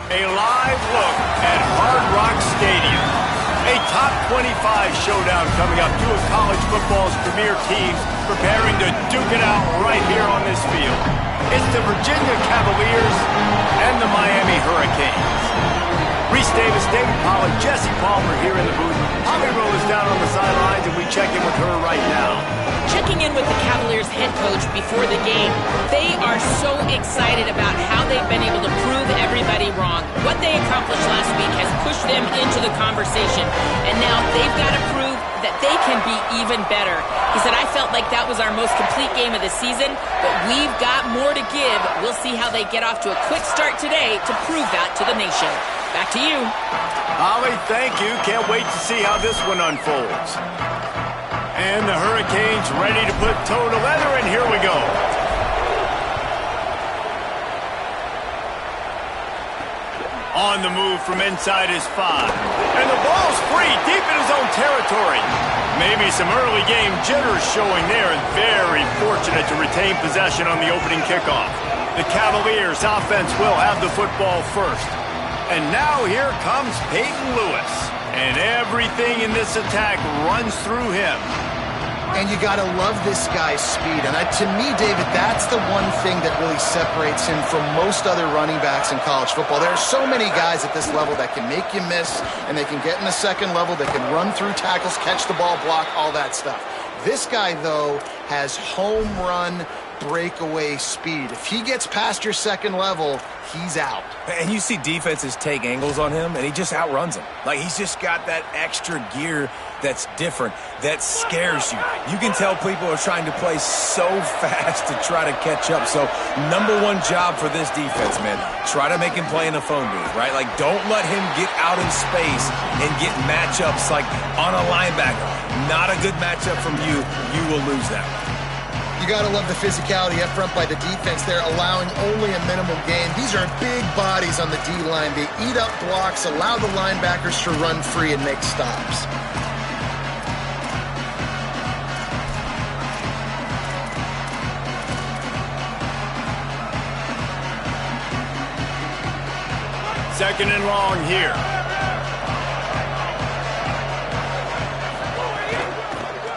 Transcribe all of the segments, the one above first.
A live look at Hard Rock Stadium. A top 25 showdown coming up. Two of college football's premier teams preparing to duke it out right here on this field. It's the Virginia Cavaliers and the Miami Hurricanes. Reese Davis, David Pollack, Jesse Palmer here in the booth. Holly Roll is down on the sidelines, and we check in with her right now. Checking in with the Cavaliers head coach before the game, they are so excited about how they've been able to prove everybody wrong. What they accomplished last week has pushed them into the conversation, and now they've got to prove that they can be even better. He said, I felt like that was our most complete game of the season, but we've got more to give. We'll see how they get off to a quick start today to prove that to the nation. Back to you. Holly, thank you. Can't wait to see how this one unfolds. And the Hurricanes ready to put toe to leather, and here we go. On the move from inside his 5. And the ball's free, deep in his own territory. Maybe some early game jitters showing there, and very fortunate to retain possession on the opening kickoff. The Cavaliers offense will have the football first. And now here comes Peyton Lewis. And everything in this attack runs through him. And you got to love this guy's speed. And to me, David, that's the one thing that really separates him from most other running backs in college football. There are so many guys at this level that can make you miss, and they can get in the second level, they can run through tackles, catch the ball, block, all that stuff. This guy, though, has home run breakaway speed. If he gets past your second level, he's out. And you see defenses take angles on him, and he just outruns them. Like, he's just got that extra gear that's different, that scares you. You can tell people are trying to play so fast to try to catch up. So, number one job for this defense, man, try to make him play in the phone booth, right? Like, don't let him get out in space and get matchups like on a linebacker. Not a good matchup from you. You will lose that one. You got to love the physicality up front by the defense there, allowing only a minimal gain. These are big bodies on the D-line. They eat up blocks, allow the linebackers to run free and make stops. Second and long here.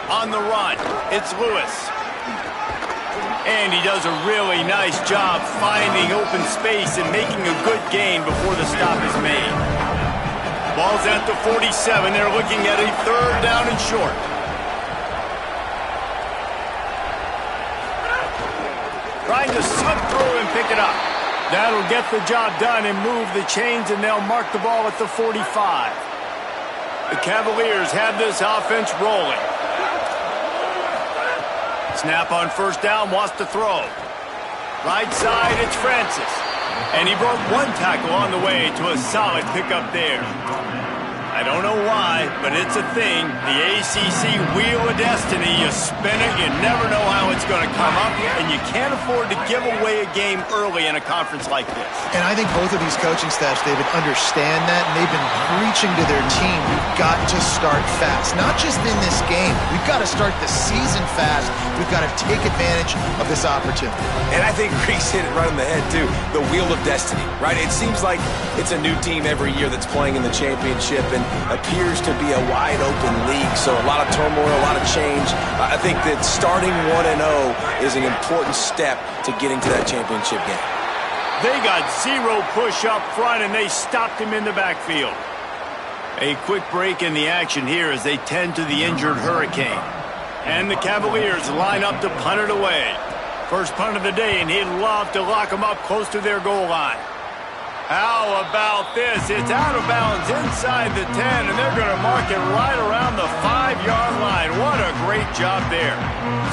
On the run, it's Lewis. And he does a really nice job finding open space and making a good gain before the stop is made. Ball's at the 47. They're looking at a third down and short. Trying to slip through and pick it up. That'll get the job done and move the chains, and they'll mark the ball at the 45. The Cavaliers have this offense rolling. Snap on first down, wants to throw. Right side, it's Francis. And he broke one tackle on the way to a solid pickup there. I don't know why, but it's a thing. The ACC Wheel of Destiny, you spin it, you never know how it's going to come up, and you can't afford to give away a game early in a conference like this. And I think both of these coaching staffs, David, understand that, and they've been preaching to their team, we've got to start fast. Not just in this game. We've got to start the season fast. We've got to take advantage of this opportunity. And I think Reese hit it right on the head, too. The Wheel of Destiny, right? It seems like it's a new team every year that's playing in the championship and appears to be a wide-open league. So a lot of turmoil, a lot of change. I think that starting 1-0 is an important step to getting to that championship game. They got zero push up front, and they stopped him in the backfield. A quick break in the action here as they tend to the injured Hurricane. And the Cavaliers line up to punt it away. First punt of the day, and he'd love to lock them up close to their goal line. How about this? It's out of bounds inside the 10, and they're going to mark it right around the 5-yard line. What a great job there.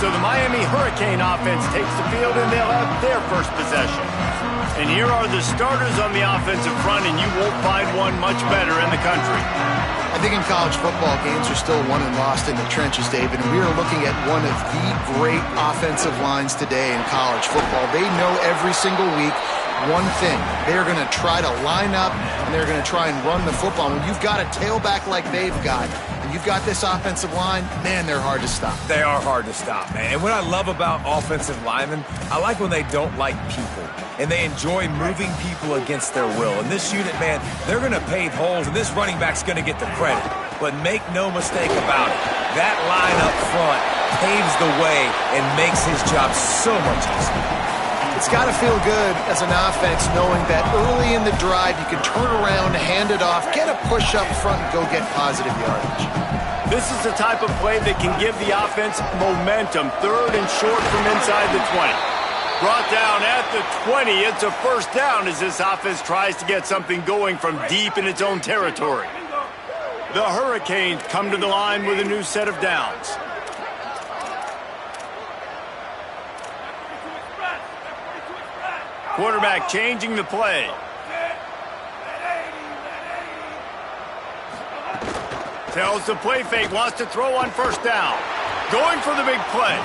So the Miami Hurricane offense takes the field, and they'll have their first possession. And here are the starters on the offensive front, and you won't find one much better in the country. I think in college football, games are still won and lost in the trenches, David, and we are looking at one of the great offensive lines today in college football. They know every single week one thing. They are going to try to line up, and they're going to try and run the football. When you've got a tailback like they've got, and you've got this offensive line, man, they're hard to stop. They are hard to stop, man. And what I love about offensive linemen, I like when they don't like people, and they enjoy moving people against their will. And this unit, man, they're going to pave holes, and this running back's going to get the credit. But make no mistake about it, that line up front paves the way and makes his job so much easier. It's got to feel good as an offense knowing that early in the drive you can turn around, hand it off, get a push up front, and go get positive yardage. This is the type of play that can give the offense momentum. 3rd and short from inside the 20. Brought down at the 20. It's a first down as this offense tries to get something going from deep in its own territory. The Hurricanes come to the line with a new set of downs. Quarterback changing the play. Tells the play fake, wants to throw on first down. Going for the big play.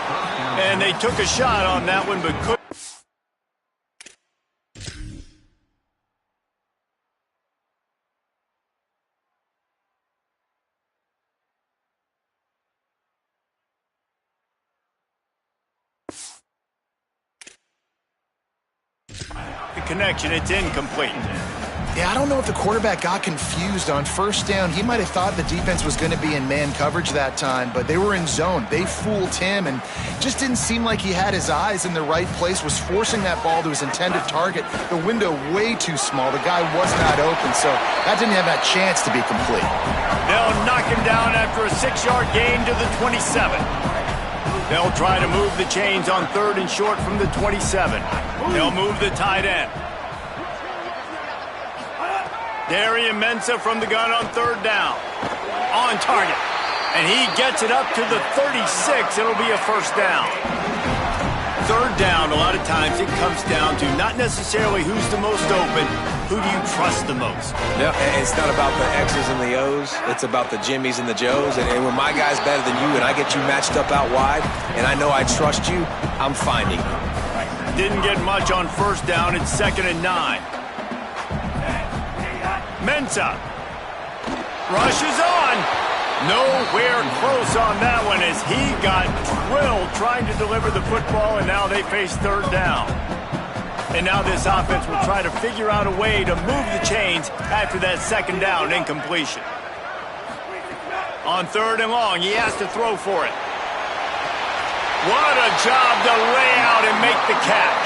And they took a shot on that one, but couldn't. Connection, it's incomplete. Yeah, I don't know if the quarterback got confused on first down. He might have thought the defense was going to be in man coverage that time, but they were in zone. They fooled him and just didn't seem like he had his eyes in the right place, was forcing that ball to his intended target. The window way too small. The guy was not open, so that didn't have that chance to be complete. They'll knock him down after a 6-yard gain to the 27. They'll try to move the chains on 3rd and short from the 27. They'll move the tight end. Darian Mensah from the gun on 3rd down. On target. And he gets it up to the 36. It'll be a first down. 3rd down, a lot of times it comes down to not necessarily who's the most open, who do you trust the most? Yeah, it's not about the X's and the O's. It's about the Jimmys and the Joes. And when my guy's better than you and I get you matched up out wide, and I know I trust you, I'm finding you. Didn't get much on first down. It's 2nd and 9. Mensah rushes on. Nowhere close on that one as he got drilled trying to deliver the football, and now they face 3rd down. And now this offense will try to figure out a way to move the chains after that 2nd down incompletion. On 3rd and long, he has to throw for it. What a job to lay out and make the catch.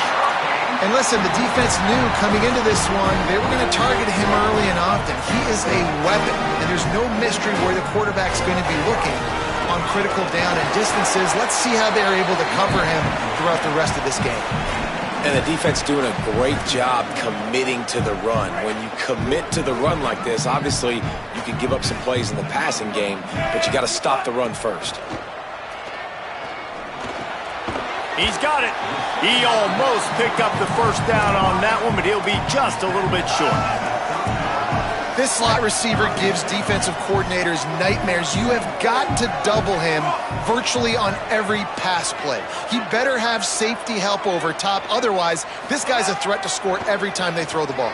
And listen, the defense knew coming into this one, they were going to target him early and often. He is a weapon, and there's no mystery where the quarterback's going to be looking on critical down and distances. Let's see how they're able to cover him throughout the rest of this game. And the defense doing a great job committing to the run. When you commit to the run like this, obviously you can give up some plays in the passing game, but you got to stop the run first. He's got it. He almost picked up the first down on that one, but he'll be just a little bit short. This slot receiver gives defensive coordinators nightmares. You have got to double him virtually on every pass play. He better have safety help over top. Otherwise, this guy's a threat to score every time they throw the ball.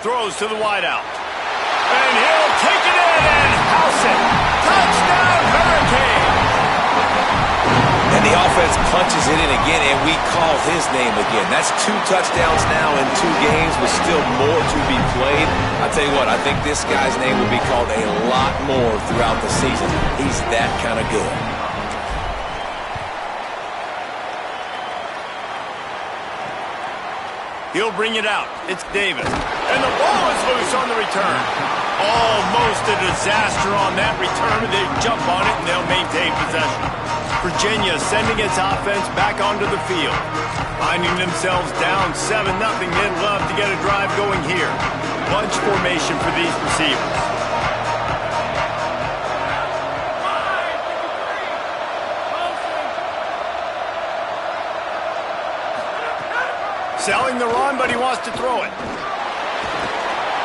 Throws to the wideout. And he'll take it in and house it. Touchdown, Hurricane! And the offense punches it in again, and we call his name again. That's 2 touchdowns now in 2 games with still more to be played. I tell you what, I think this guy's name will be called a lot more throughout the season. He's that kind of good. He'll bring it out. It's Davis. And the ball is loose on the return. Almost a disaster on that return. They jump on it, and they'll maintain possession. Virginia sending its offense back onto the field. Finding themselves down 7-0. They'd love to get a drive going here. Bunch formation for these receivers. Selling the run, but he wants to throw it.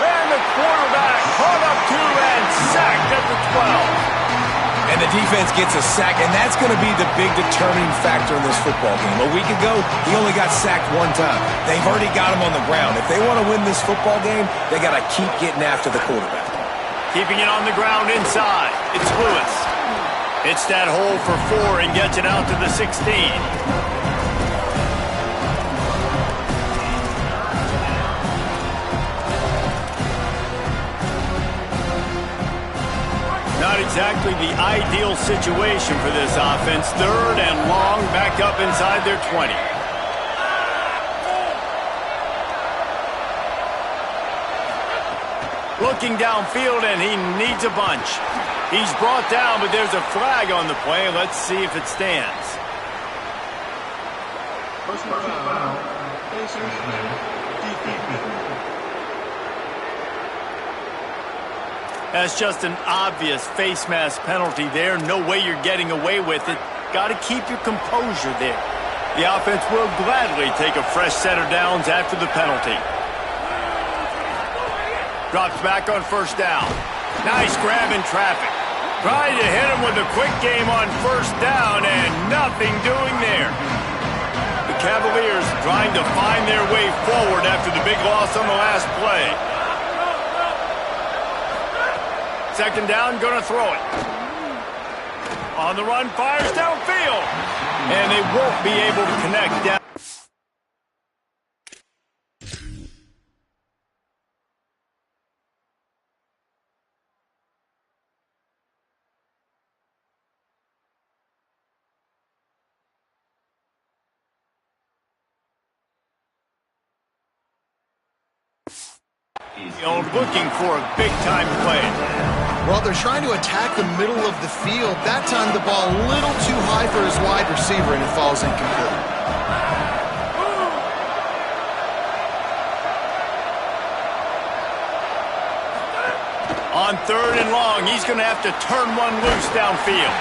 And the quarterback caught up to and sacked at the 12. And the defense gets a sack, and that's going to be the big determining factor in this football game. A week ago, he only got sacked one time. They've already got him on the ground. If they want to win this football game, they got to keep getting after the quarterback. Keeping it on the ground inside. It's Lewis. Hits that hole for 4 and gets it out to the 16. Not exactly the ideal situation for this offense. 3rd and long, back up inside their 20. Looking downfield, and he needs a bunch. He's brought down, but there's a flag on the play. Let's see if it stands. Personal foul. That's just an obvious face mask penalty there. No way you're getting away with it. Got to keep your composure there. The offense will gladly take a fresh set of downs after the penalty. Drops back on 1st down. Nice grab in traffic. Trying to hit him with a quick game on 1st down, and nothing doing there. The Cavaliers trying to find their way forward after the big loss on the last play. 2nd down, gonna throw it. On the run, fires downfield. And they won't be able to connect down. Looking for a big-time play. Well, they're trying to attack the middle of the field. That time the ball a little too high for his wide receiver, and it falls incomplete. On 3rd and long, he's going to have to turn one loose downfield.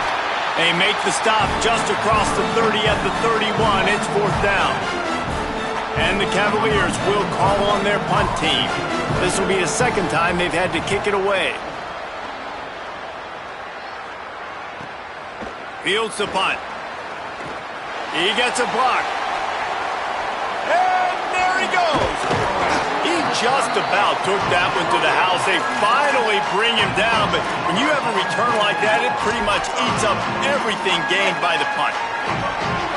They make the stop just across the 30 at the 31. It's 4th down. And the Cavaliers will call on their punt team. This will be the 2nd time they've had to kick it away. Fields the punt. He gets a block. And there he goes. He just about took that one to the house. They finally bring him down, but when you have a return like that, it pretty much eats up everything gained by the punt.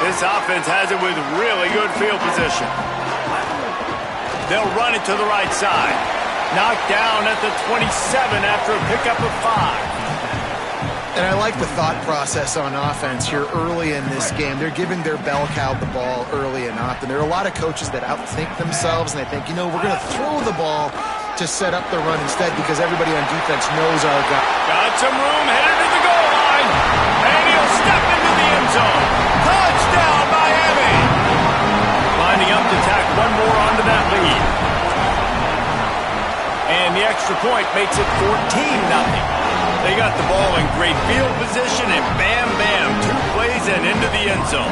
This offense has it with really good field position. They'll run it to the right side. Knocked down at the 27 after a pickup of 5. And I like the thought process on offense here early in this game. They're giving their bell cow the ball early and often. There are a lot of coaches that outthink themselves, and they think, you know, we're going to throw the ball to set up the run instead because everybody on defense knows our guy. Got some room, headed to the goal line. And he'll step into the end zone. Touchdown, Miami. Lining up to tack one more onto that lead. And the extra point makes it 14-0. They got the ball in great field position, and bam, bam, 2 plays and into the end zone.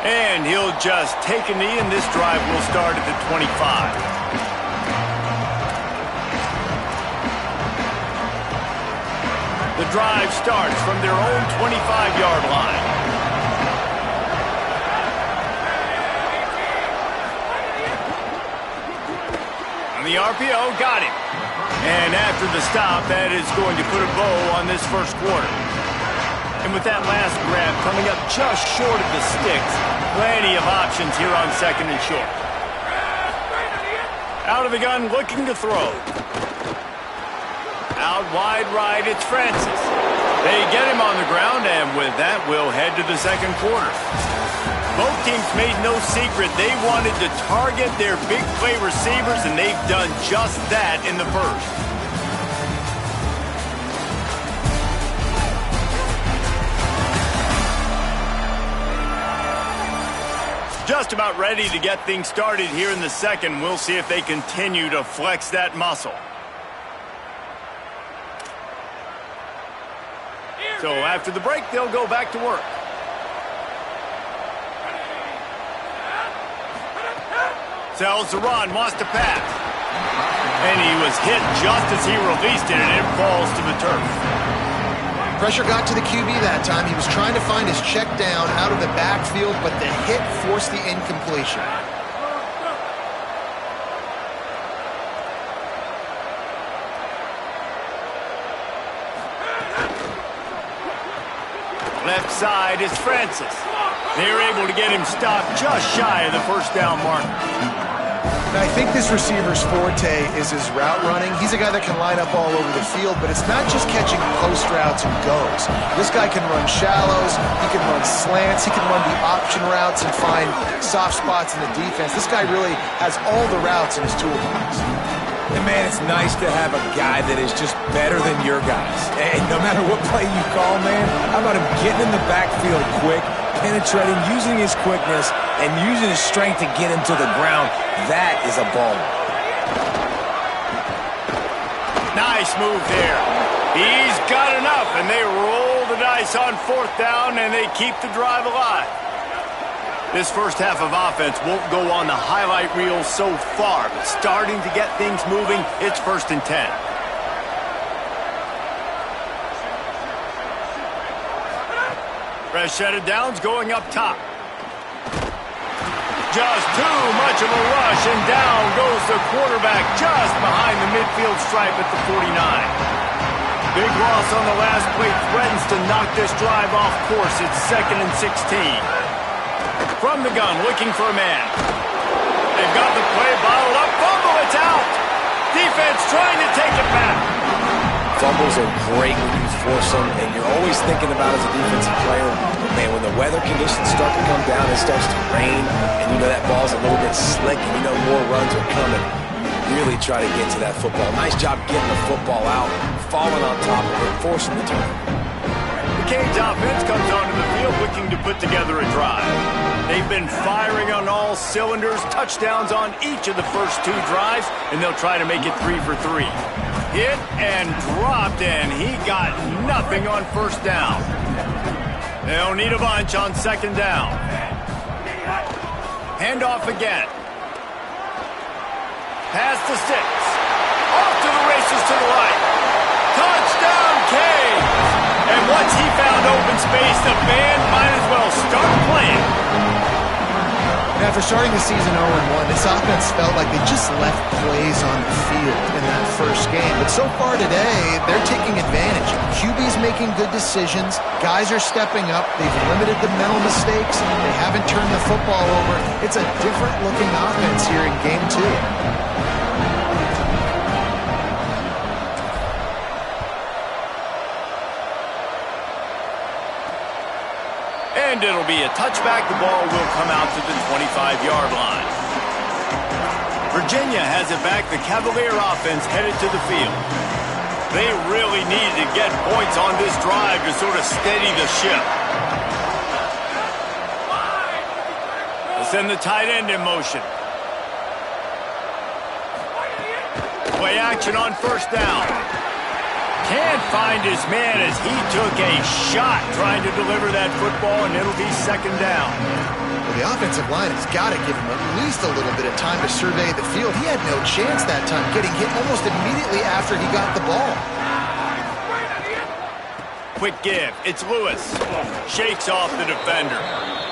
And he'll just take a knee, and this drive will start at the 25. The drive starts from their own 25-yard line. On the RPO, got him. And after the stop, that is going to put a bow on this first quarter. And with that last grab coming up just short of the sticks, plenty of options here on 2nd and short. Out of the gun, looking to throw. Out wide right, it's Francis. They get him on the ground, and with that, we'll head to the 2nd quarter. Both teams made no secret they wanted to target their big play receivers, and they've done just that in the first. just about ready to get things started here in the second. We'll see if they continue to flex that muscle. So after the break, they'll go back to work. Sells the run, wants to pass. And he was hit just as he released it, and it falls to the turf. Pressure got to the QB that time. He was trying to find his check down out of the backfield, but the hit forced the incompletion. Left side is Francis. They're able to get him stopped just shy of the first down mark. Now, I think this receiver's forte is his route running. He's a guy that can line up all over the field, but it's not just catching post routes and goes. This guy can run shallows, he can run slants, he can run the option routes and find soft spots in the defense. This guy really has all the routes in his toolbox. And, man, it's nice to have a guy that is just better than your guys. And no matter what play you call, man, how about him getting in the backfield quick, penetrating, using his quickness, and using his strength to get him to the ground. That is a ball. Nice move there. He's got enough, and they roll the dice on fourth down, and they keep the drive alive. This first half of offense won't go on the highlight reel so far, but starting to get things moving, it's 1st and 10. Fresh set of downs going up top. Just too much of a rush, and down goes the quarterback just behind the midfield stripe at the 49. Big loss on the last play threatens to knock this drive off course. It's 2nd and 16. From the gun, looking for a man. They've got the play bottled up. Fumble, it's out. Defense trying to take it back. Fumbles are great when you force them, and you're always thinking about as a defensive player, man, when the weather conditions start to come down, it starts to rain, and you know that ball's a little bit slick, and you know more runs are coming. Really try to get to that football. Nice job getting the football out, falling on top of it, forcing the turnover. The Canes offense comes onto the field looking to put together a drive. They've been firing on all cylinders, touchdowns on each of the first 2 drives, and they'll try to make it 3 for 3. Hit and dropped, and he got nothing on first down. They'll need a bunch on 2nd down. Handoff again. Pass to 6. Off to the races to the right. Touchdown, Canes! And once he found open space, the band might as well start playing. And after starting the season 0-1, this offense felt like they just left plays on the field in that first game. But so far today, they're taking advantage. QB's making good decisions. Guys are stepping up. They've limited the mental mistakes. They haven't turned the football over. It's a different-looking offense here in Game 2. And it'll be a touchback. The ball will come out to the 25-yard line. Virginia has it back. The Cavalier offense headed to the field. They really need to get points on this drive to sort of steady the ship. They'll send the tight end in motion. Play action on first down. Can't find his man as he took a shot trying to deliver that football, and it'll be 2nd down. Well, the offensive line has got to give him at least a little bit of time to survey the field. He had no chance that time, getting hit almost immediately after he got the ball. Quick give. It's Lewis. Shakes off the defender.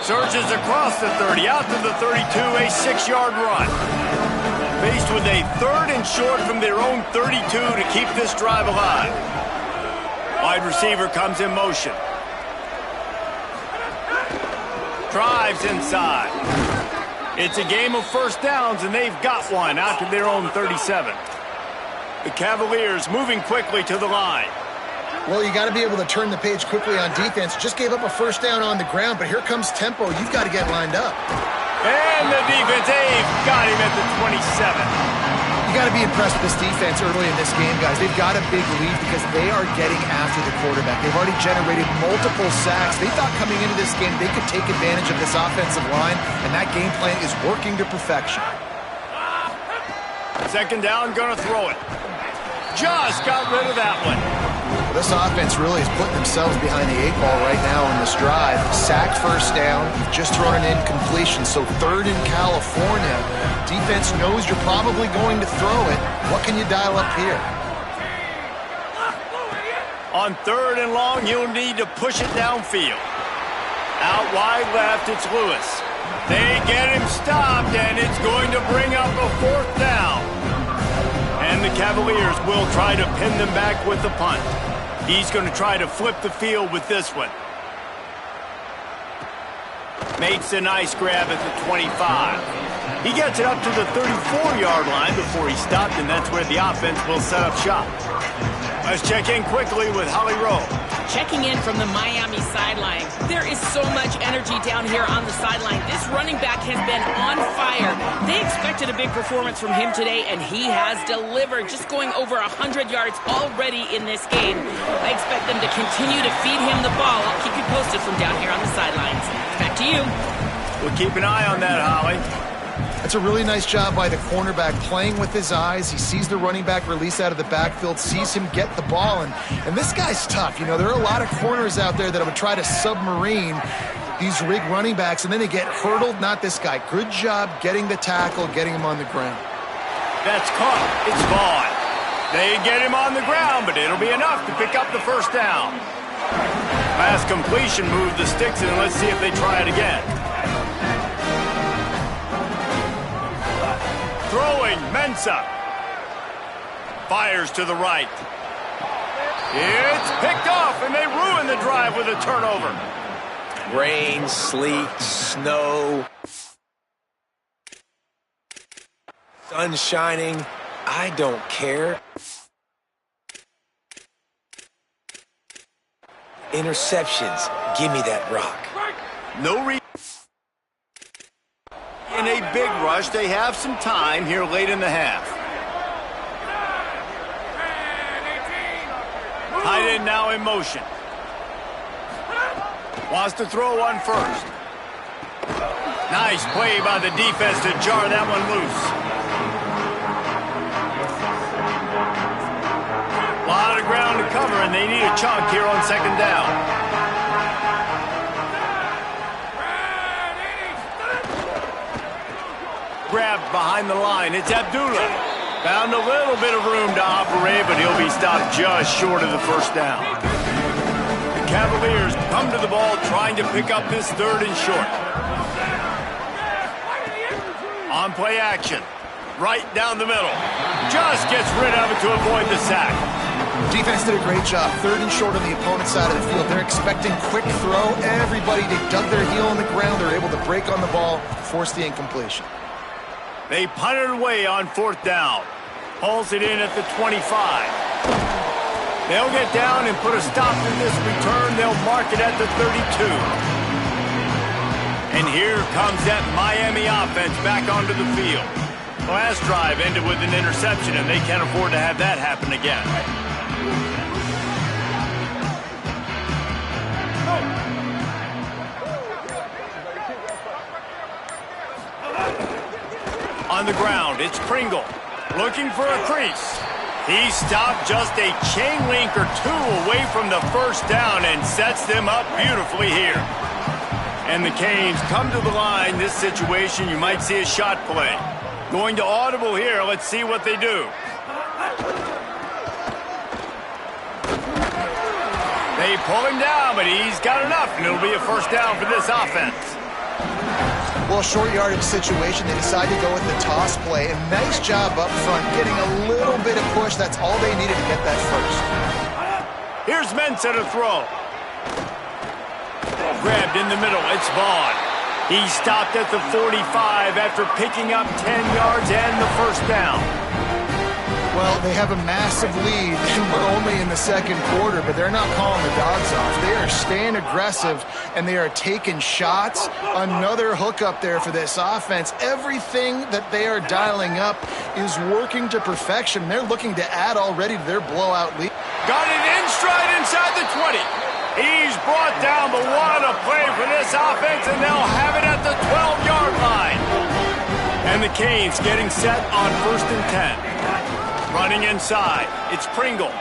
Surges across the 30, out to the 32, a 6-yard run. Faced with a 3rd and short from their own 32 to keep this drive alive. Wide receiver comes in motion. Drives inside. It's a game of first downs, and they've got one out to their own 37. The Cavaliers moving quickly to the line. Well, you got to be able to turn the page quickly on defense. Just gave up a first down on the ground, but here comes tempo. You've got to get lined up. And the defense, they've got him at the 27. You got to be impressed with this defense early in this game, guys. They've got a big lead because they are getting after the quarterback. They've already generated multiple sacks. They thought coming into this game they could take advantage of this offensive line, and that game plan is working to perfection. Second down, gonna throw it. Just got rid of that one. Well, this offense really is putting themselves behind the 8 ball right now in this drive. Sack first down, you've just thrown an incompletion, so third in California. Defense knows you're probably going to throw it. What can you dial up here? On third and long, you'll need to push it downfield. Out wide left, it's Lewis. They get him stopped, and it's going to bring up a fourth down. And the Cavaliers will try to pin them back with the punt. He's going to try to flip the field with this one. Makes a nice grab at the 25. He gets it up to the 34-yard line before he stopped, and that's where the offense will set up shop. Let's check in quickly with Holly Rowe. Checking in from the Miami sideline. There is so much energy down here on the sideline. This running back has been on fire. They expected a big performance from him today, and he has delivered, just going over 100 yards already in this game. I expect them to continue to feed him the ball. I'll keep you posted from down here on the sidelines. Back to you. We'll keep an eye on that, Holly. That's a really nice job by the cornerback, playing with his eyes. He sees the running back release out of the backfield, sees him get the ball, and this guy's tough. You know, there are a lot of corners out there that would try to submarine these rig running backs, and then they get hurdled. Not this guy. Good job getting the tackle, getting him on the ground. That's caught. It's Vaughn. They get him on the ground, but it'll be enough to pick up the first down. Last completion moved the sticks, and let's see if they try it again. Throwing, Mensah. Fires to the right. It's picked off, and they ruin the drive with a turnover. Rain, sleet, snow, sun shining. I don't care. Interceptions. Give me that rock. No reason. In a big rush, they have some time here late in the half. Tight end now in motion. Wants to throw one first. Nice play by the defense to jar that one loose. A lot of ground to cover, and they need a chunk here on second down. Grabbed behind the line. It's Abdullah. Found a little bit of room to operate, but he'll be stopped just short of the first down. The Cavaliers come to the ball trying to pick up this third and short. On play action. Right down the middle. Just gets rid of it to avoid the sack. Defense did a great job. Third and short on the opponent's side of the field. They're expecting quick throw. Everybody, they dug their heel on the ground. They're able to break on the ball, force the incompletion. They punt it away on fourth down. Hauls it in at the 25. They'll get down and put a stop to this return. They'll mark it at the 32. And here comes that Miami offense back onto the field. The last drive ended with an interception, and they can't afford to have that happen again. On the ground, it's Pringle, looking for a crease. He stopped just a chain link or two away from the first down and sets them up beautifully here. And the Canes come to the line. This situation, you might see a shot play. Going to audible here. Let's see what they do. They pull him down, but he's got enough, and it'll be a first down for this offense. Well, short yardage situation, they decide to go with the toss play. And nice job up front, getting a little bit of push. That's all they needed to get that first. Here's Mensah to throw. Grabbed in the middle, it's Vaughn. He stopped at the 45 after picking up 10 yards and the first down. Well, they have a massive lead, and we're only in the second quarter, but they're not calling the dogs off. They are staying aggressive, and they are taking shots. Another hookup there for this offense. Everything that they are dialing up is working to perfection. They're looking to add already to their blowout lead. Got it in stride inside the 20. He's brought down, but what a play for this offense, and they'll have it at the 12-yard line. And the Canes getting set on 1st and 10. Running inside, it's Pringle.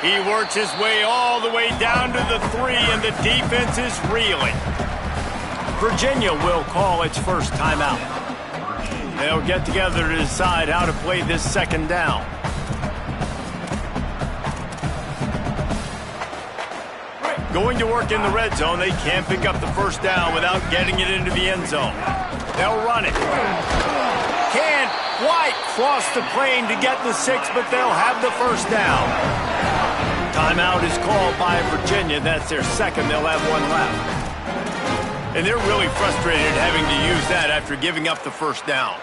He works his way all the way down to the 3, and the defense is reeling. Virginia will call its first timeout. They'll get together to decide how to play this second down. Going to work in the red zone, they can't pick up the first down without getting it into the end zone. They'll run it. Can't quite cross the plane to get the 6, but they'll have the first down. Timeout is called by Virginia. That's their second. They'll have one left. And they're really frustrated having to use that after giving up the first down.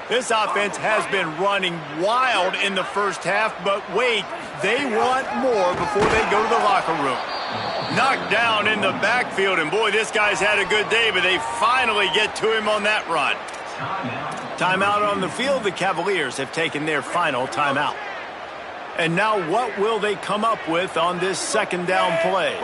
This offense has been running wild in the first half, but wait, they want more before they go to the locker room. Knocked down in the backfield, and boy, this guy's had a good day, but they finally get to him on that run. Timeout on the field. The Cavaliers have taken their final timeout. And now what will they come up with on this second down play?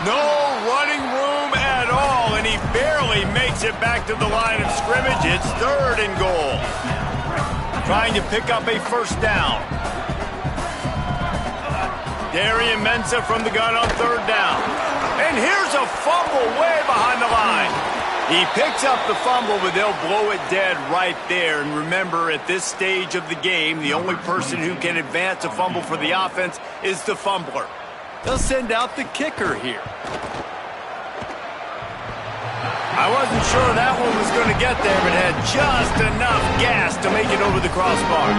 No running room at all, and he barely makes it back to the line of scrimmage. It's 3rd and goal. Trying to pick up a first down. Darian Mensah from the gun on 3rd down. And here's a fumble way behind the line. He picks up the fumble, but they'll blow it dead right there. And remember, at this stage of the game, the only person who can advance a fumble for the offense is the fumbler. They'll send out the kicker here. I wasn't sure that one was going to get there, but had just enough gas to make it over the crossbar.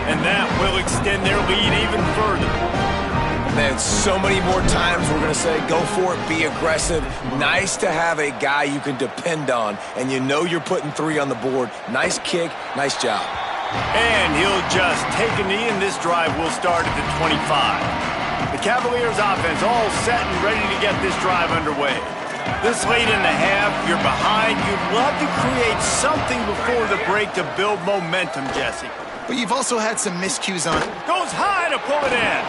And that will extend their lead even further. Man, so many more times we're going to say, go for it, be aggressive. Nice to have a guy you can depend on, and you know you're putting 3 on the board. Nice kick, nice job. And he'll just take a knee, and this drive will start at the 25. The Cavaliers offense all set and ready to get this drive underway. This late in the half, you're behind. You'd love to create something before the break to build momentum, Jesse. But you've also had some miscues on. Goes high to pull it in.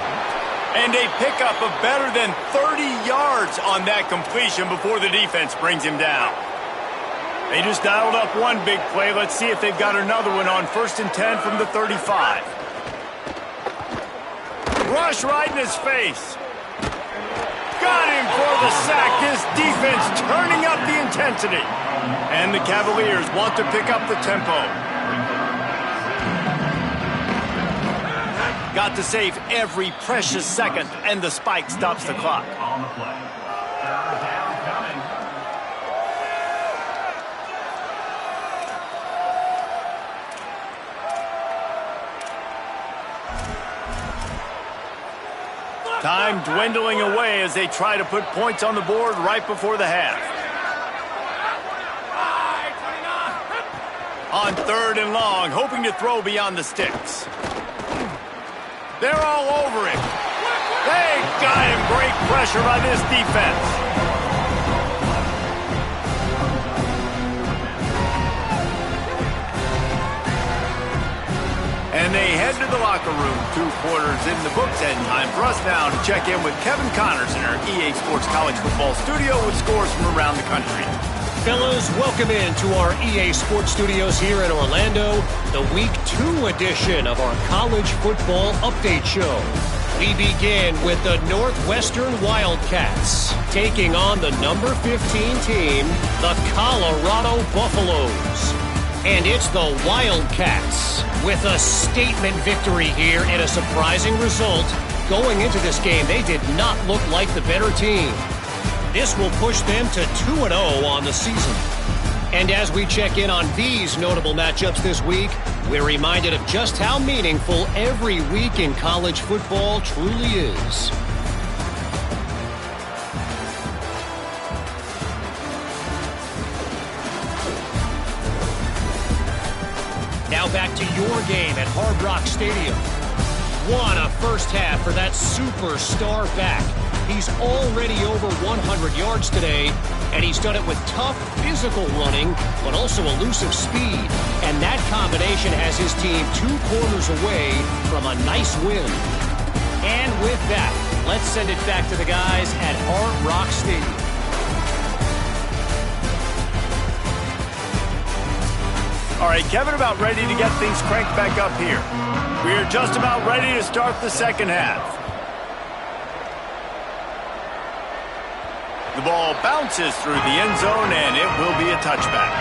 And a pickup of better than 30 yards on that completion before the defense brings him down. They just dialed up one big play. Let's see if they've got another one on 1st and 10 from the 35. Rush right in his face. Got him for the sack. This defense turning up the intensity. And the Cavaliers want to pick up the tempo. Got to save every precious second, and the spike stops the clock. Time dwindling away as they try to put points on the board right before the half. On 3rd and long, hoping to throw beyond the sticks. They're all over him. They got him. Great pressure by this defense. And they head to the locker room. 2 quarters in the books, and time for us now to check in with Kevin Connors in our EA Sports College Football studio with scores from around the country. Fellas, welcome into our EA Sports Studios here in Orlando, the Week 2 edition of our College Football Update Show. We begin with the Northwestern Wildcats, taking on the number 15 team, the Colorado Buffaloes. And it's the Wildcats with a statement victory here and a surprising result. Going into this game, they did not look like the better team. This will push them to 2-0 on the season. And as we check in on these notable matchups this week, we're reminded of just how meaningful every week in college football truly is. your game at Hard Rock Stadium. What a first half for that superstar back. He's already over 100 yards today, and he's done it with tough physical running, but also elusive speed. And that combination has his team 2 quarters away from a nice win. And with that, let's send it back to the guys at Hard Rock Stadium. All right, Kevin, about ready to get things cranked back up here. We are just about ready to start the second half. The ball bounces through the end zone, and it will be a touchback.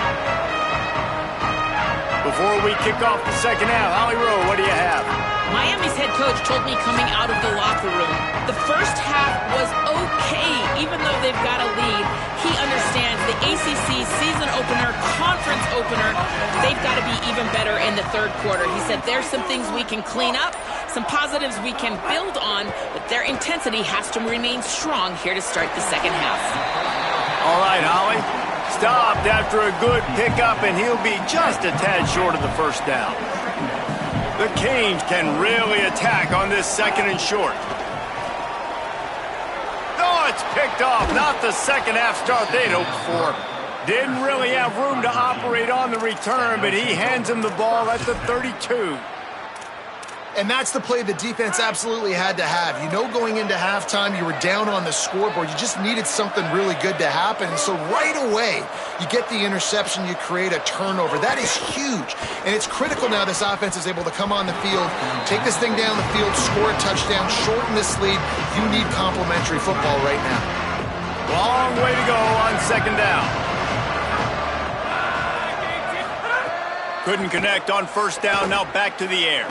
Before we kick off the second half, Holly Rowe, what do you have? Miami's head coach told me coming out of the locker room, the first half was okay, even though they've got a lead. He understands the ACC season opener, conference opener, they've got to be even better in the third quarter. He said there's some things we can clean up, some positives we can build on, but their intensity has to remain strong here to start the second half. All right, Holly. Stopped after a good pickup, and he'll be just a tad short of the first down. The Canes can really attack on this second and short. Oh, it's picked off. Not the second half start they'd hoped for. Didn't really have room to operate on the return, but he hands him the ball at the 32. And that's the play the defense absolutely had to have. You know, going into halftime, you were down on the scoreboard. You just needed something really good to happen. And so right away, you get the interception, you create a turnover. That is huge. And it's critical now this offense is able to come on the field, take this thing down the field, score a touchdown, shorten this lead. You need complimentary football right now. Long way to go on second down. Couldn't connect on first down, now back to the air.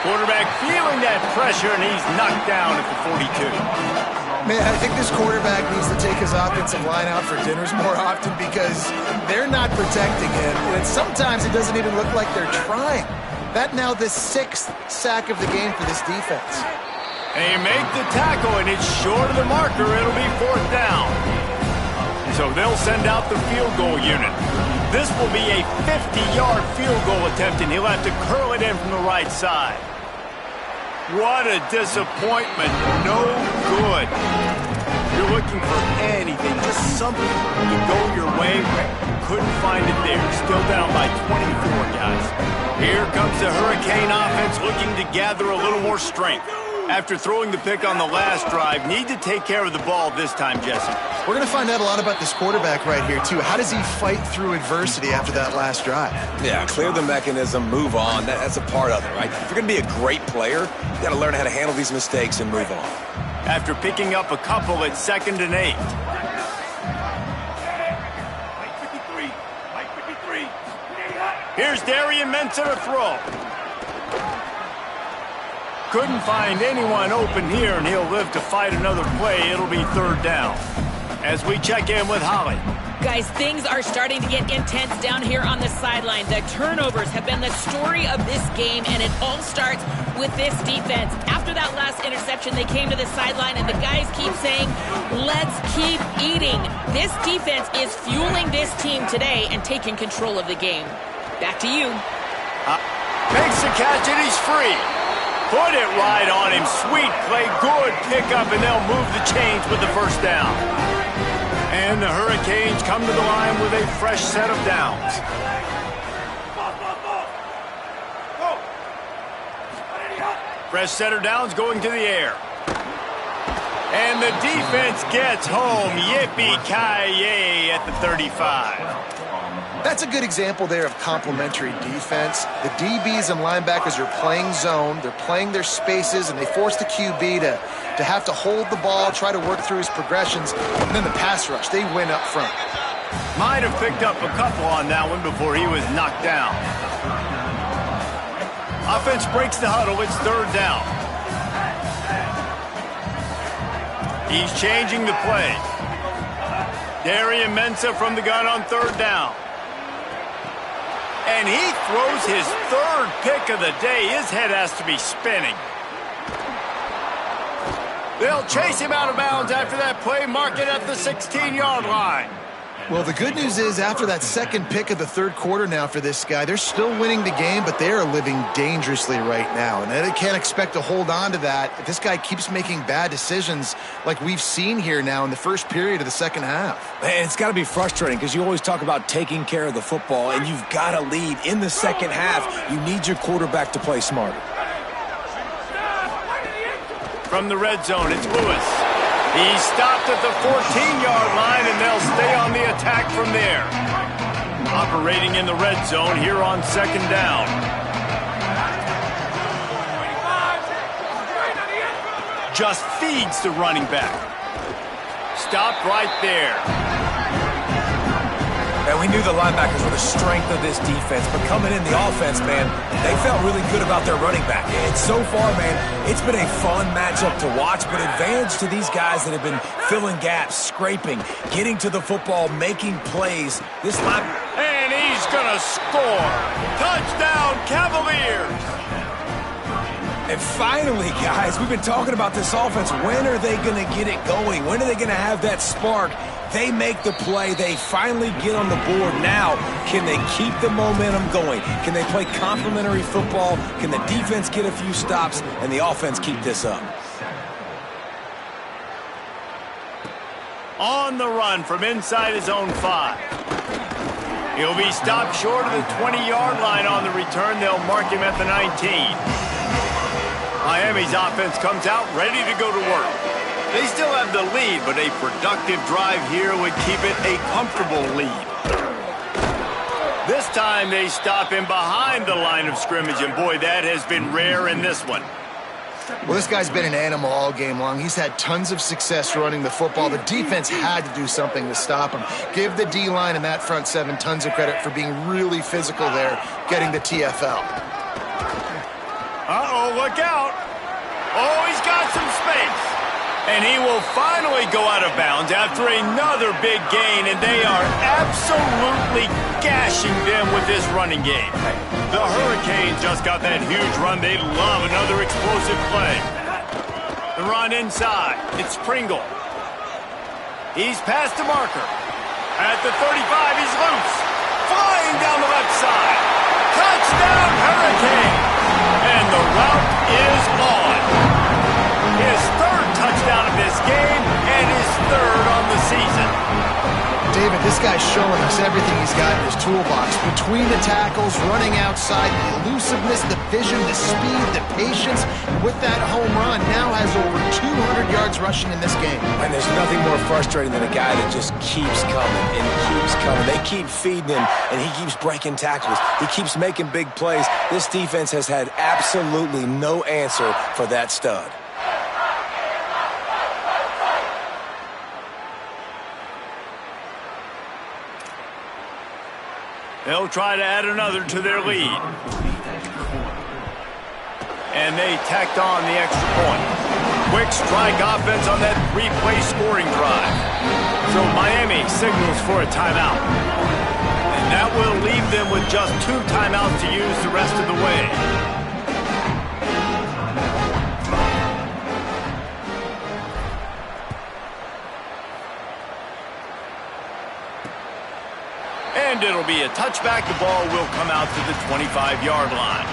Quarterback feeling that pressure, and he's knocked down at the 42. Man, I think this quarterback needs to take his offensive line out for dinners more often because they're not protecting him. And sometimes it doesn't even look like they're trying. That now the 6th sack of the game for this defense. They make the tackle, and it's short of the marker. It'll be 4th down. So they'll send out the field goal unit. This will be a 50-yard field goal attempt, and he'll have to curl it in from the right side. What a disappointment. No good. You're looking for anything, just something to go your way. Couldn't find it there. Still down by 24, guys. Here comes the Hurricane offense looking to gather a little more strength. After throwing the pick on the last drive, need to take care of the ball this time, Jesse. We're going to find out a lot about this quarterback right here, too. How does he fight through adversity after that last drive? Yeah, clear the mechanism, move on. That's a part of it, right? If you're going to be a great player, you got to learn how to handle these mistakes and move on. After picking up a couple at 2nd and 8. Here's Darian Mensah to throw. Couldn't find anyone open here, and he'll live to fight another play. It'll be 3rd down. As we check in with Holly. Guys, things are starting to get intense down here on the sideline. The turnovers have been the story of this game, and it all starts with this defense. After that last interception, they came to the sideline, and the guys keep saying, let's keep eating. This defense is fueling this team today and taking control of the game. Back to you. Makes the catch, and he's free. Put it right on him. Sweet play, good pickup, and they'll move the chains with the first down. And the Hurricanes come to the line with a fresh set of downs. Fresh set of downs going to the air. And the defense gets home. Yippee-ki-yay at the 35. That's a good example there of complementary defense. The DBs and linebackers are playing zone. They're playing their spaces, and they force the QB to have to hold the ball, try to work through his progressions. And then the pass rush, they win up front. Might have picked up a couple on that one before he was knocked down. Offense breaks the huddle. It's 3rd down. He's changing the play. Darian Mensah from the gun on 3rd down. And he throws his 3rd pick of the day. His head has to be spinning. They'll chase him out of bounds after that play, mark it at the 16-yard line. Well, the good news is after that second pick of the third quarter now for this guy, they're still winning the game, but they are living dangerously right now. And they can't expect to hold on to that if this guy keeps making bad decisions like we've seen here now in the first period of the second half. Man, it's got to be frustrating because you always talk about taking care of the football, and you've got to lead in the second half. You need your quarterback to play smarter. From the red zone, it's Lewis. He stopped at the 14-yard line, and they'll stay on the attack from there. Operating in the red zone here on second down. Just feeds the running back. Stopped right there. And we knew the linebackers were the strength of this defense, but coming in the offense, man, they felt really good about their running back. And so far, man, it's been a fun matchup to watch, but advantage to these guys that have been filling gaps, scraping, getting to the football, making plays. This line... And he's going to score. Touchdown, Cavaliers. And finally, guys, we've been talking about this offense. When are they going to get it going? When are they going to have that spark? They make the play. They finally get on the board. Now, can they keep the momentum going? Can they play complementary football? Can the defense get a few stops and the offense keep this up? On the run from inside his own 5. He'll be stopped short of the 20-yard line on the return. They'll mark him at the 19. Miami's offense comes out ready to go to work. They still have the lead, but a productive drive here would keep it a comfortable lead. This time they stop him behind the line of scrimmage, and boy, that has been rare in this one. Well, this guy's been an animal all game long. He's had tons of success running the football. The defense had to do something to stop him. Give the D-line and that front 7 tons of credit for being really physical there, getting the TFL. Uh-oh, look out. Oh, he's got some space. And he will finally go out of bounds after another big gain, and they are absolutely gashing them with this running game. The Hurricanes just got that huge run. They love another explosive play. The run inside. It's Pringle. He's past the marker. At the 35, he's loose. Flying down the left side. Touchdown, Hurricane. And the route is on. His third touchdown of this game and his third on the season. David, this guy's showing us everything he's got in his toolbox. Between the tackles, running outside, the elusiveness, the vision, the speed, the patience. With that home run, now has over 200 yards rushing in this game. And there's nothing more frustrating than a guy that just keeps coming and keeps coming. They keep feeding him, and he keeps breaking tackles. He keeps making big plays. This defense has had absolutely no answer for that stud. They'll try to add another to their lead. And they tacked on the extra point. Quick strike offense on that 3-play scoring drive. So Miami signals for a timeout. And that will leave them with just 2 timeouts to use the rest of the way. And it'll be a touchback. The ball will come out to the 25-yard line.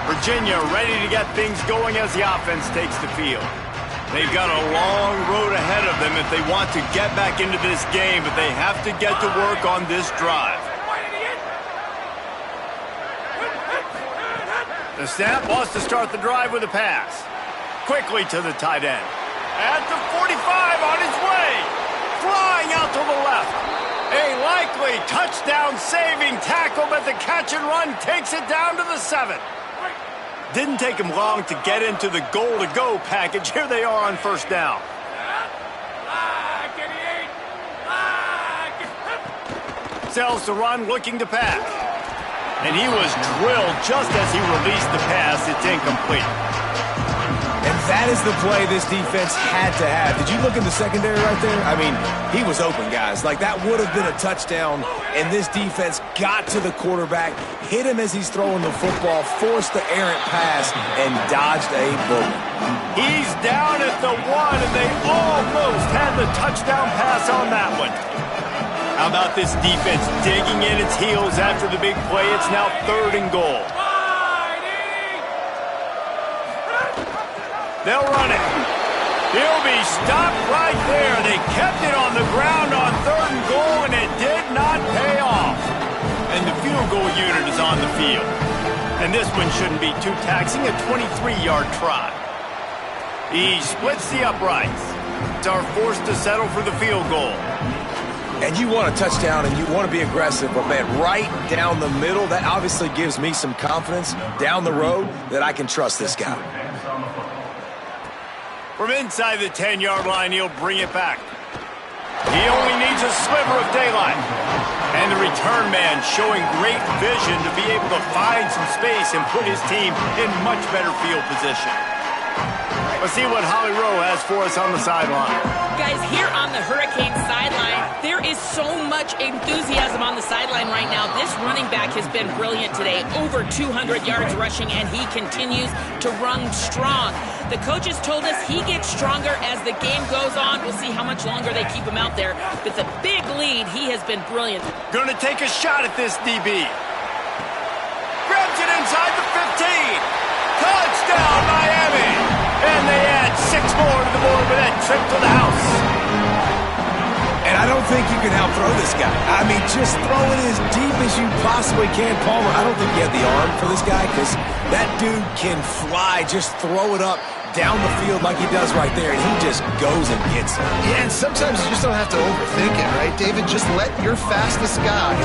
Virginia ready to get things going as the offense takes the field. They've got a long road ahead of them if they want to get back into this game, but they have to get to work on this drive. The snap wants to start the drive with a pass. Quickly to the tight end. At the 45 on his way. Flying out to the left. A likely touchdown-saving tackle, but the catch and run takes it down to the 7. Didn't take him long to get into the goal-to-go package. Here they are on first down. Sells the run, looking to pass. And he was drilled just as he released the pass. It's incomplete. And that is the play this defense had to have. Did you look in the secondary right there? I mean, he was open, guys. Like, that would have been a touchdown, and this defense got to the quarterback, hit him as he's throwing the football, forced the errant pass, and dodged a bullet. He's down at the 1, and they almost had the touchdown pass on that one. How about this defense digging in its heels after the big play? It's now 3rd and goal. They'll run it. He'll be stopped right there. They kept it on the ground on 3rd and goal, and it did not pay off. And the field goal unit is on the field. And this one shouldn't be too taxing, a 23-yard try. He splits the uprights. It's our forced to settle for the field goal. And you want a touchdown and you want to be aggressive, but man, right down the middle, that obviously gives me some confidence down the road that I can trust this guy. From inside the 10-yard line, he'll bring it back. He only needs a sliver of daylight. And the return man showing great vision to be able to find some space and put his team in much better field position. Let's see what Holly Rowe has for us on the sideline. Guys, here on the Hurricane sideline, there is so much enthusiasm on the sideline right now. This running back has been brilliant today. Over 200 yards rushing, and he continues to run strong. The coaches told us he gets stronger as the game goes on. We'll see how much longer they keep him out there. With a big lead, he has been brilliant. Gonna take a shot at this DB. Grabs it inside the 15. Touchdown, Miami! And they add 6 more to the board with that trip to the house. And I don't think you can out-throw this guy. I mean, just throw it as deep as you possibly can. Palmer, I don't think you have the arm for this guy because that dude can fly. Just throw it up down the field like he does right there, and he just goes and gets it. Yeah, and sometimes you just don't have to overthink it, right, David? Just let your fastest guy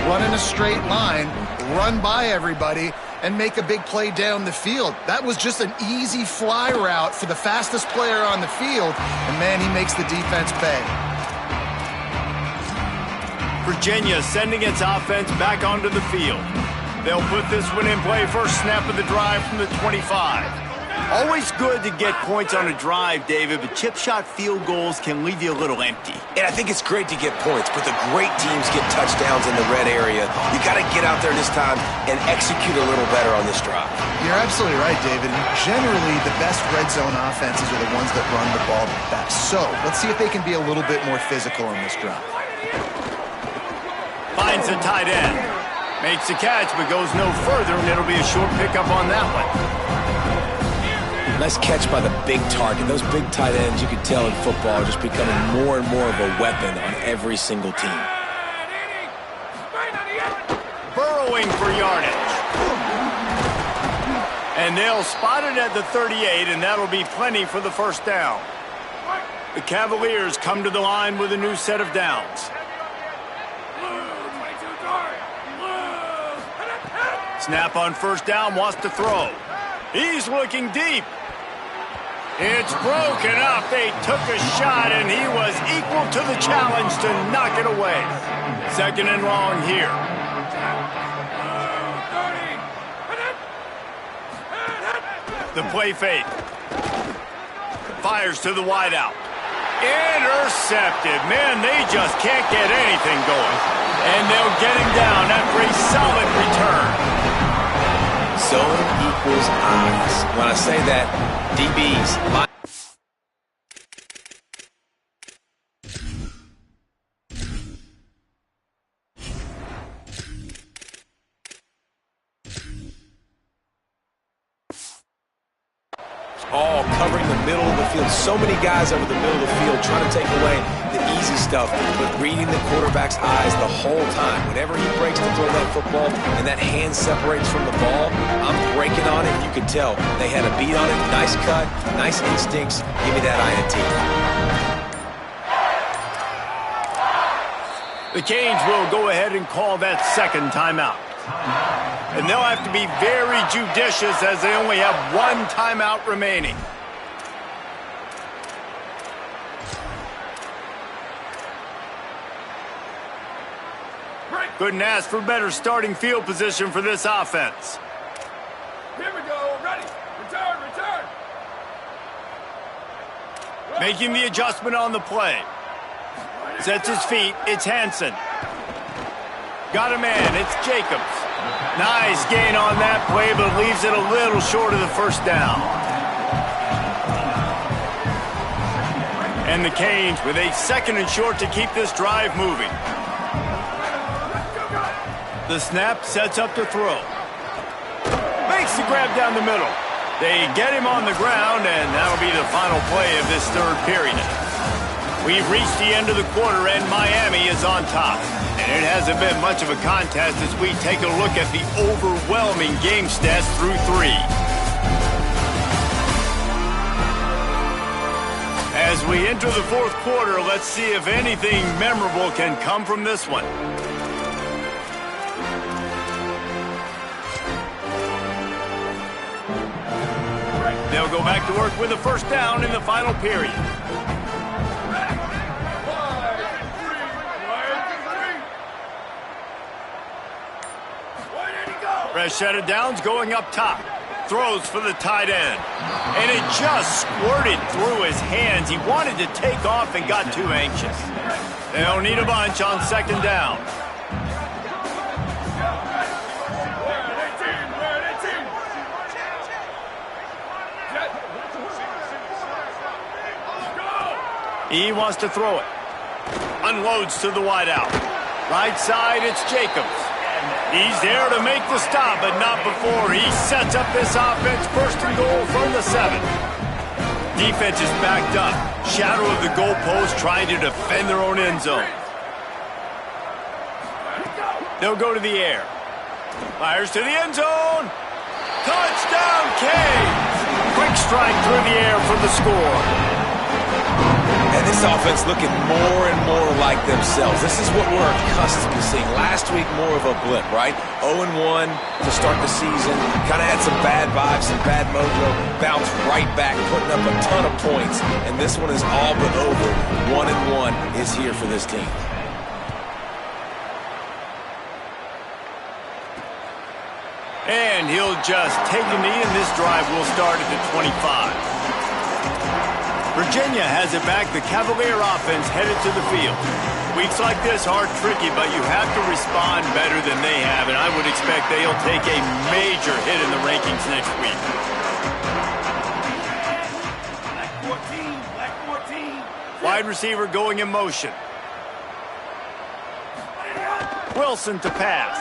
run in a straight line, run by everybody, and make a big play down the field. That was just an easy fly route for the fastest player on the field, and man, he makes the defense pay. Virginia sending its offense back onto the field. They'll put this one in play first snap of the drive from the 25. Always good to get points on a drive, David, but chip shot field goals can leave you a little empty. And I think it's great to get points, but the great teams get touchdowns in the red area. You got to get out there this time and execute a little better on this drive. You're absolutely right, David. Generally, the best red zone offenses are the ones that run the ball the best. So let's see if they can be a little bit more physical on this drive. Finds the tight end. Makes the catch, but goes no further, and it'll be a short pickup on that one. Nice catch by the big target. Those big tight ends, you can tell in football, are just becoming more and more of a weapon on every single team. Burrowing for yardage. And they'll spot it at the 38, and that'll be plenty for the first down. The Cavaliers come to the line with a new set of downs. Snap on first down, wants to throw. He's looking deep. It's broken up. They took a shot, and he was equal to the challenge to knock it away. 2nd and long here. The play fake. Fires to the wideout. Intercepted. Man, they just can't get anything going. And they'll get him down after a solid return. Zone equals eyes. When I say that, DBs... all covering the middle of the field. So many guys over the middle of the field trying to take away the easy stuff, but reading the quarterback's eyes the whole time. Whenever he breaks to throw that football and that hand separates from the ball, I'm breaking on it. You can tell they had a beat on it. Nice cut, nice instincts. Give me that INT. The Canes will go ahead and call that 2nd timeout. And they'll have to be very judicious as they only have 1 timeout remaining. Couldn't ask for better starting field position for this offense. Here we go. Ready. Return, return. Making the adjustment on the play. Sets his feet. It's Hansen. Got a man. It's Jacobs. Nice gain on that play, but leaves it a little short of the first down. And the Canes with a 2nd and short to keep this drive moving. The snap sets up to throw. Makes the grab down the middle. They get him on the ground, and that'll be the final play of this 3rd period. We've reached the end of the quarter, and Miami is on top. And it hasn't been much of a contest as we take a look at the overwhelming game stats through 3. As we enter the 4th quarter, let's see if anything memorable can come from this one. They'll go back to work with a 1st down in the final period. Fresh set of downs going up top. Throws for the tight end. And it just squirted through his hands. He wanted to take off and got too anxious. They'll need a bunch on 2nd down. He wants to throw it. Unloads to the wideout. Right side, it's Jacobs. He's there to make the stop, but not before he sets up this offense. 1st and goal from the 7. Defense is backed up. Shadow of the goalpost trying to defend their own end zone. They'll go to the air. Fires to the end zone. Touchdown, Canes! Quick strike through the air for the score. And this offense looking more and more like themselves. This is what we're accustomed to seeing. Last week, more of a blip, right? 0-1 to start the season. Kind of had some bad vibes, some bad mojo. Bounced right back, putting up a ton of points. And this one is all but over. 1-1 is here for this team. And he'll just take a knee, and this drive will start at the 25. Virginia has it back. The Cavalier offense headed to the field. Weeks like this are tricky, but you have to respond better than they have, and I would expect they'll take a major hit in the rankings next week. Black 14. Wide receiver going in motion. Wilson to pass.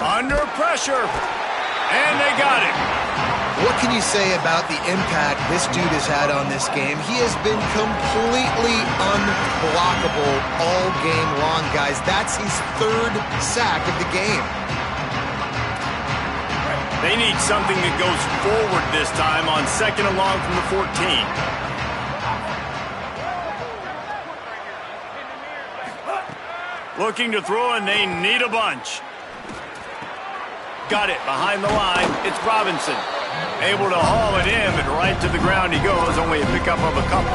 Under pressure. And they got it. What can you say about the impact this dude has had on this game? He has been completely unblockable all game long, guys. That's his 3rd sack of the game. They need something that goes forward this time on 2nd and long from the 14. Looking to throw, and they need a bunch. Got it behind the line. It's Robinson. Able to haul it in, but right to the ground he goes. Only a pickup of a couple.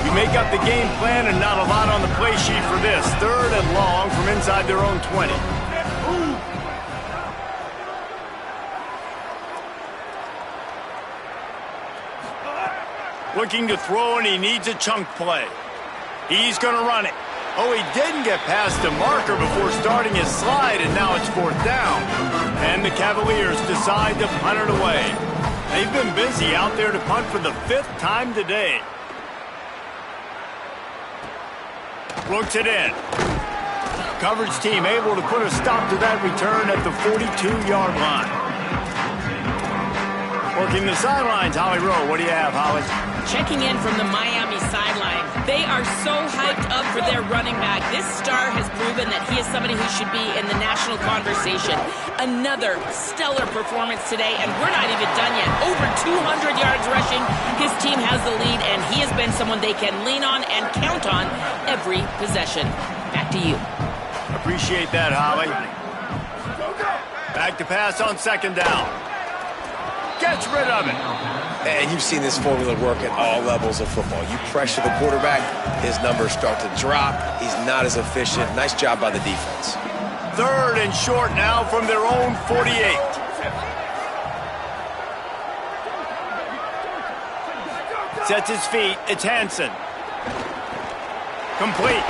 You make up the game plan and not a lot on the play sheet for this. 3rd and long from inside their own 20. Looking to throw, and he needs a chunk play. He's going to run it. Oh, he didn't get past the marker before starting his slide, and now it's 4th down. And the Cavaliers decide to punt it away. They've been busy out there to punt for the 5th time today. Looks it in. Coverage team able to put a stop to that return at the 42-yard line. Working the sidelines, Holly Rowe. What do you have, Holly? Checking in from the Miami sideline. They are so hyped up for their running back. This star has proven that he is somebody who should be in the national conversation. Another stellar performance today, and we're not even done yet. Over 200 yards rushing. His team has the lead, and he has been someone they can lean on and count on every possession. Back to you. Appreciate that, Holly. Back to pass on 2nd down. Gets rid of it. And you've seen this formula work at all levels of football. You pressure the quarterback, his numbers start to drop. He's not as efficient. Nice job by the defense. 3rd and short now from their own 48. Sets his feet. It's Hansen. Complete.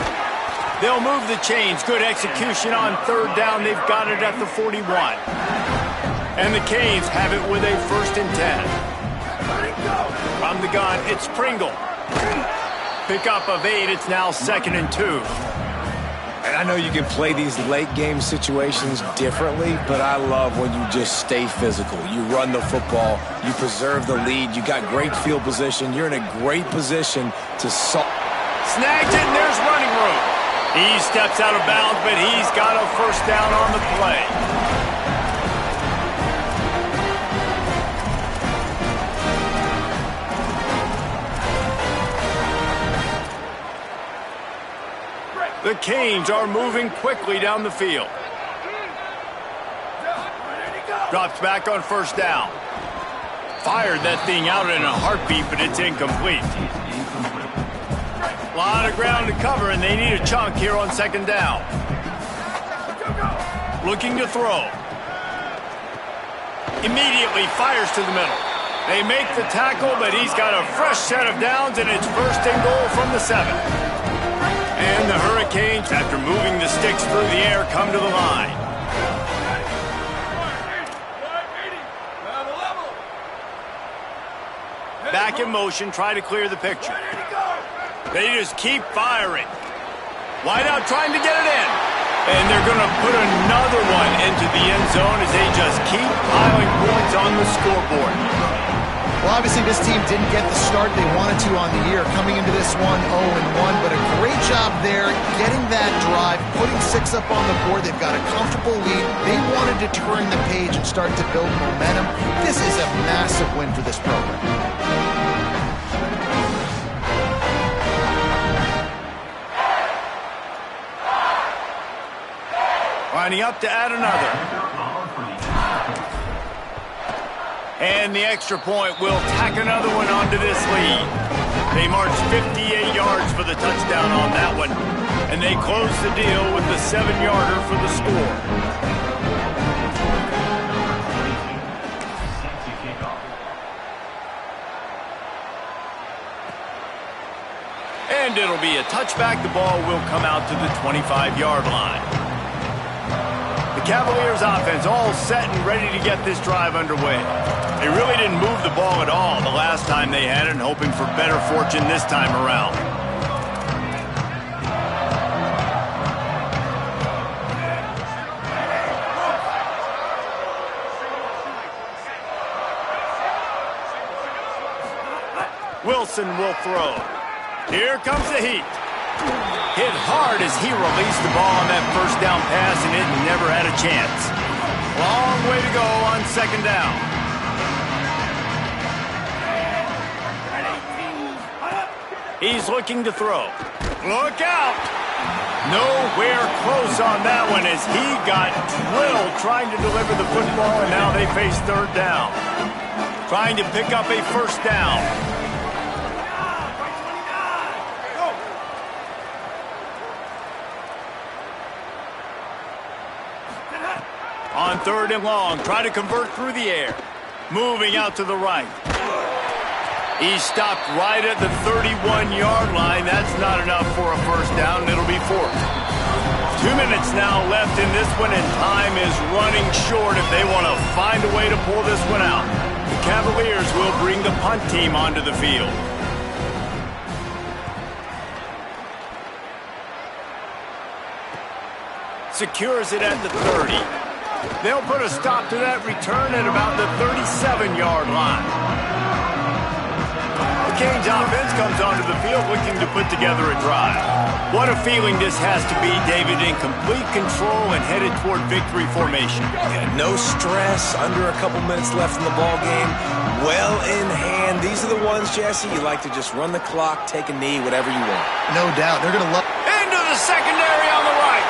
They'll move the chains. Good execution on third down. They've got it at the 41. And the Canes have it with a 1st and 10. From the gun, it's Pringle. Pickup of 8. It's now 2nd and 2. And I know you can play these late game situations differently, but I love when you just stay physical. You run the football, you preserve the lead, you got great field position, you're in a great position to solve. Snagged it, and there's running room. He steps out of bounds, but he's got a 1st down on the play. The Canes are moving quickly down the field. Drops back on 1st down. Fired that thing out in a heartbeat, but it's incomplete. A lot of ground to cover, and they need a chunk here on 2nd down. Looking to throw. Immediately fires to the middle. They make the tackle, but he's got a fresh set of downs, and it's 1st and goal from the 7. And the Hurricanes, after moving the sticks through the air, come to the line. Back in motion, try to clear the picture. They just keep firing. Wide out trying to get it in. And they're going to put another one into the end zone as they just keep piling points on the scoreboard. Well, obviously this team didn't get the start they wanted to on the year, coming into this one 0-1, but a great job there getting that drive, putting 6 up on the board. They've got a comfortable lead. They wanted to turn the page and start to build momentum. This is a massive win for this program. Lining up to add another. And the extra point will tack another one onto this lead. They march 58 yards for the touchdown on that one. And they close the deal with the 7-yarder for the score. And it'll be a touchback. The ball will come out to the 25-yard line. The Cavaliers offense all set and ready to get this drive underway. They really didn't move the ball at all the last time they had it, and hoping for better fortune this time around. Wilson will throw. Here comes the heat. Hit hard as he released the ball on that 1st down pass, and it never had a chance. Long way to go on 2nd down. He's looking to throw. Look out! Nowhere close on that one as he got drilled trying to deliver the football, and now they face 3rd down. Trying to pick up a 1st down. On 3rd and long, try to convert through the air. Moving out to the right. He stopped right at the 31-yard line. That's not enough for a 1st down, and it'll be 4th. 2 minutes now left in this one, and time is running short if they want to find a way to pull this one out. The Cavaliers will bring the punt team onto the field. Secures it at the 30. They'll put a stop to that return at about the 37-yard line. The Canes offense comes onto the field looking to put together a drive. What a feeling this has to be, David, in complete control and headed toward victory formation. Yeah, no stress, under a couple minutes left in the ball game, well in hand. These are the ones, Jesse, you like to just run the clock, take a knee, whatever you want. No doubt. They're going to love... Into the secondary on the right.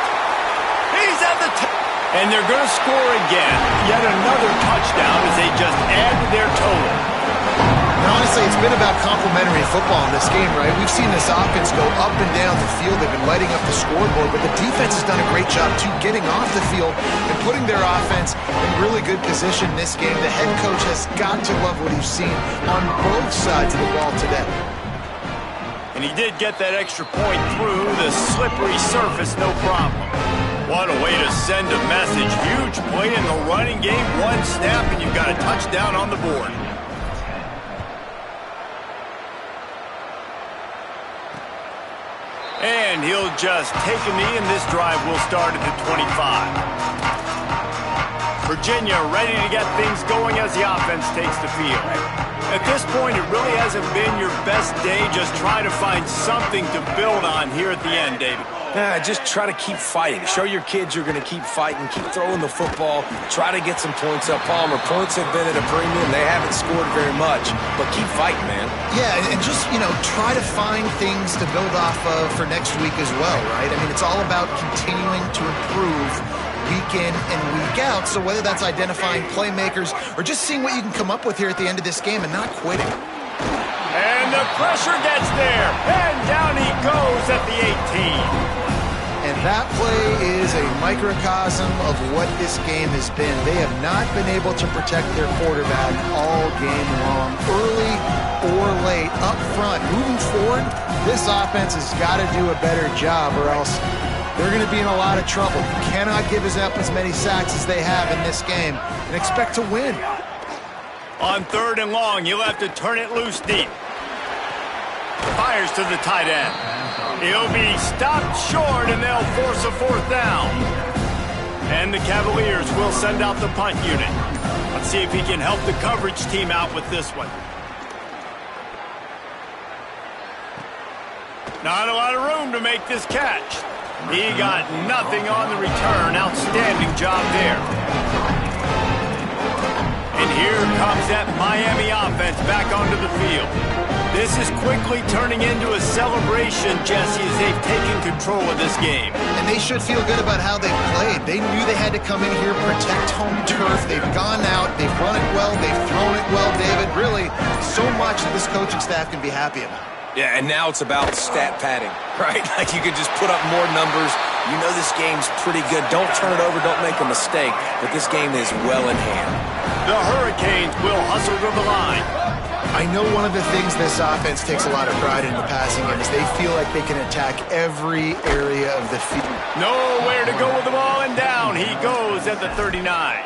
He's at the top. And they're going to score again. Yet another touchdown as they just add to their total. And honestly, it's been about complementary football in this game, right? We've seen this offense go up and down the field. They've been lighting up the scoreboard, but the defense has done a great job, too, getting off the field and putting their offense in really good position in this game. The head coach has got to love what he's seen on both sides of the ball today. And he did get that extra point through the slippery surface, no problem. What a way to send a message. Huge play in the running game. One snap, and you've got a touchdown on the board. And he'll just take a knee, and this drive will start at the 25. Virginia ready to get things going as the offense takes the field. At this point, it really hasn't been your best day. Just try to find something to build on here at the end, David. Just try to keep fighting. Show your kids you're going to keep fighting. Keep throwing the football. Try to get some points up. Palmer, points have been at a premium. They haven't scored very much, but keep fighting, man. Yeah, and just, try to find things to build off of for next week as well, right? I mean, it's all about continuing to improve week in and week out. So whether that's identifying playmakers or just seeing what you can come up with here at the end of this game and not quitting. And the pressure gets there. And down he goes at the 18. And that play is a microcosm of what this game has been. They have not been able to protect their quarterback all game long, early or late, up front. Moving forward, this offense has got to do a better job or else they're going to be in a lot of trouble. You cannot give up as many sacks as they have in this game and expect to win. On 3rd and long, you'll have to turn it loose deep. Fires to the tight end. He'll be stopped short, and they'll force a 4th down. And the Cavaliers will send out the punt unit. Let's see if he can help the coverage team out with this one. Not a lot of room to make this catch. He got nothing on the return. Outstanding job there. And here comes that Miami offense back onto the field. This is quickly turning into a celebration, Jesse, as they've taken control of this game. And they should feel good about how they've played. They knew they had to come in here, protect home turf. They've gone out, they've run it well, they've thrown it well, David. Really, so much that this coaching staff can be happy about. Yeah, and now it's about stat padding, right? Like you could just put up more numbers. You know this game's pretty good. Don't turn it over, don't make a mistake. But this game is well in hand. The Hurricanes will hustle to the line. I know one of the things this offense takes a lot of pride in the passing game is they feel like they can attack every area of the field. Nowhere to go with the ball, and down he goes at the 39.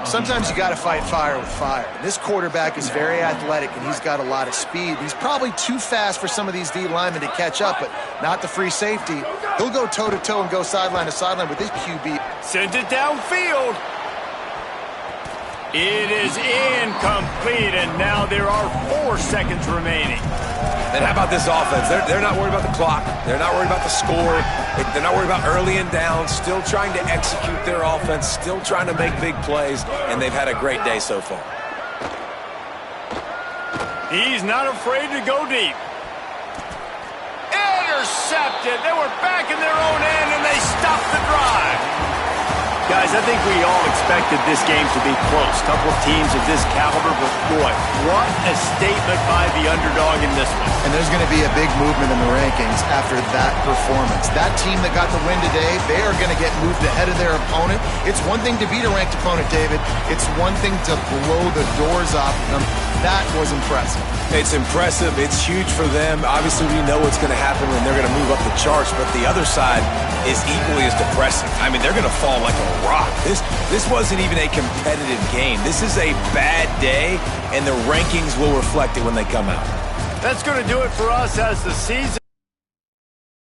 Sometimes you got to fight fire with fire. This quarterback is very athletic, and he's got a lot of speed. He's probably too fast for some of these D linemen to catch up, but not the free safety. He'll go toe-to-toe and go sideline to sideline with his QB. Sends it downfield. It is incomplete, and now there are 4 seconds remaining. And how about this offense? They're not worried about the clock. They're not worried about the score. They're not worried about early and down. Still trying to execute their offense. Still trying to make big plays. And they've had a great day so far. He's not afraid to go deep. Intercepted. They were back in their own end, and they stopped the drive. Guys, I think we all expected this game to be close. Couple of teams of this caliber, but boy, what a statement by the underdog in this one. And there's going to be a big movement in the rankings after that performance. That team that got the win today, they are going to get moved ahead of their opponent. It's one thing to beat a ranked opponent, David. It's one thing to blow the doors off them. That was impressive. It's impressive. It's huge for them. Obviously, we know what's going to happen when they're going to move up the charts, but the other side is equally as depressing. I mean, they're going to fall like a rock. This wasn't even a competitive game. This is a bad day, and the rankings will reflect it when they come out. That's going to do it for us as the season